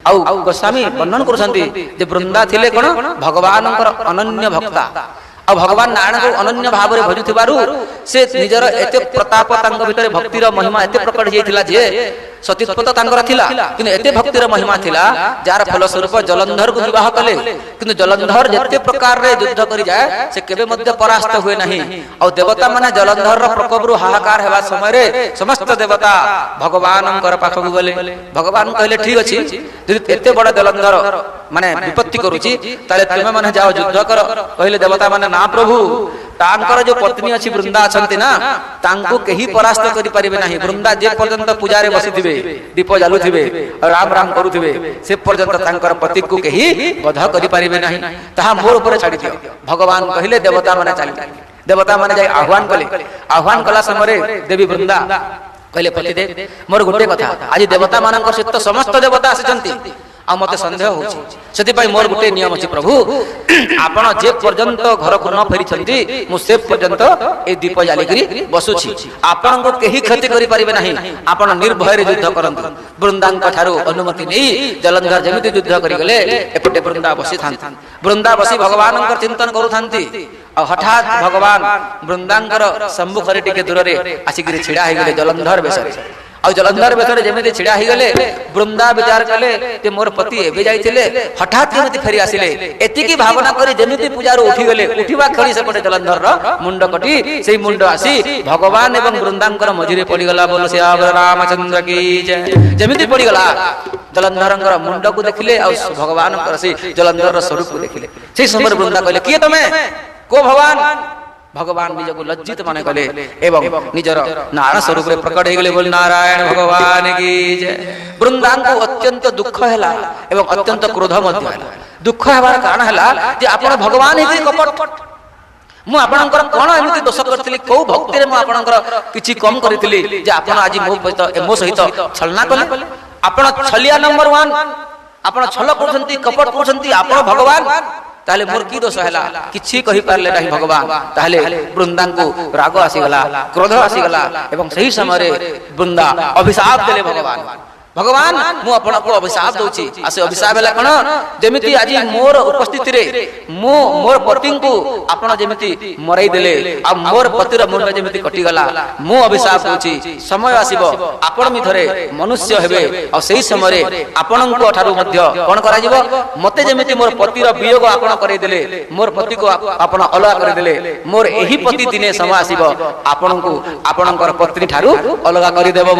आउ गोस्वामी वर्णन करुछंती जे वृंदा थिले कोन भगवानकर अनन्य भक्ता आ भगवान नारायण को अनन्य भाव रे भजुथिबारु से निजर एते प्रताप तांग भितरे भक्तिर महिमा एते प्रकट जेथिला जे सतीत्व तो तांकर थिला किंतु एते भक्तिर महिमा थिला जार फल स्वरूप जलंधर को विवाह कले किंतु जलंधर जते प्रकार रे युद्ध करि जाय से केबे मध्य परास्त हुए नहीं और देवता माने जलंधर रो प्रकोप रु हाहाकार हेबा समय रे समस्त देवता भगवानकर पाखकु गले भगवान कहले ठीक अछि यदि एते बड़ जलंधर माने विपत्ति करूची ताले तुमे माने जाओ युद्ध कर कहले देवता माने ना प्रभु तांकर जो पत्नी अछि वृंदा अछंती ना तांको केही परास्त करि परिबे नाही वृंदा जे पर्यंत पूजा रे बसिथिबे दीप जालुथिबे राम राम करूथिबे से पर्यंत तांकर पति को केही वध करि परिबे नाही ताहा मोर ऊपर छाडी दियो भगवान कहिले देवता माने चली देवता माने जाय आह्वान कला समय देवी वृंदा कहले पति दे मोर गोटे कथा आज देवता मानकर सहित समस्त देवता आछंती आ मते संदेह होछि सेति पई मोर गुटे नियम अछि प्रभु आपण जे पर्यंत घर को न फेरी छंती मु से पर्यंत ए दीप जाली करी बसुछि आपण को केही क्षति करि परिबे नाही आपण निर्भय रे युद्ध करंतु वृंदांक ठारू अनुमति नै जलंधर जेमिति युद्ध करि गले एपटे वृंदा बसी थांती वृंदा बसी भगवानकर चिंतन करू थांती आ हठात भगवान वृंदांकर सम्मुख रे टिके दूर रे आसिकरी छिडा हे गले जलंधर बेसरे आ जलंधर बेसरे जेमिति छिडा हे गले वृंदा विचार कले ते मोर पति एबे जाइथिले हठात केमिति फेरी आसिले एतिकी भावना करी जेमिति पूजा रो उठी गले उठिबा खड़ी सेपटे जलंधर रो मुंड कटी सेई मुंड आसी भगवान एवं वृंदांकर मझिरे पड़ी गला बोल श्याम रामचंद्र की जय जेमिति पड़ी गला जलंधरंकर मुंड को देखिले आ भगवानकर से जलंधर रो स्वरूप को देखिले सेई समय वृंदा कहले किए तमे को भगवान भगवान निज को लज्जित माने गले एवं निजर नारायण स्वरूप रे प्रकट हे गले बोल नारायण भगवान की जय वृंदांग को अत्यंत दुख हैला एवं अत्यंत क्रोध मध्य हैला दुख हेबार कारण हैला जे आपण भगवान हे कपट मु आपणकर कोन एमिति दोष करथिली को भक्ति रे मु आपणकर किछि कम करथिली जे आपण आज मो सहित छलना कले आपण छलिया नंबर 1 आपण छल करछंती कपट करछंती आपण भगवान ताले मोर की दोष हैला किछि कहि पारले नाही भगवान ताले वृंदांग को राग आसी गला क्रोध आसी गला एवं सही समय रे वृंदा अभिशाप देले भगवान मु आपण को अभिशाप दोछि आसे अभिशाप हैला कोन जेमिति आजि मोर उपस्थिति रे मोर पति को आपण जेमिति मराई देले आ मोर पति रो मुंड जेमिति कटि गला मु अभिशाप दोछि समय आसीबो आपण मिथरे मनुष्य हेबे आ सही समय रे आपण को ठारू मध्य कोन करा जिवो मते जेमिति मोर पति रो वियोग आपण करै देले मोर पति को आपण अलग करै देले मोर एही पति दिने समय आसीबो आपण को आपणकर पत्नी ठारू अलग करि देबो।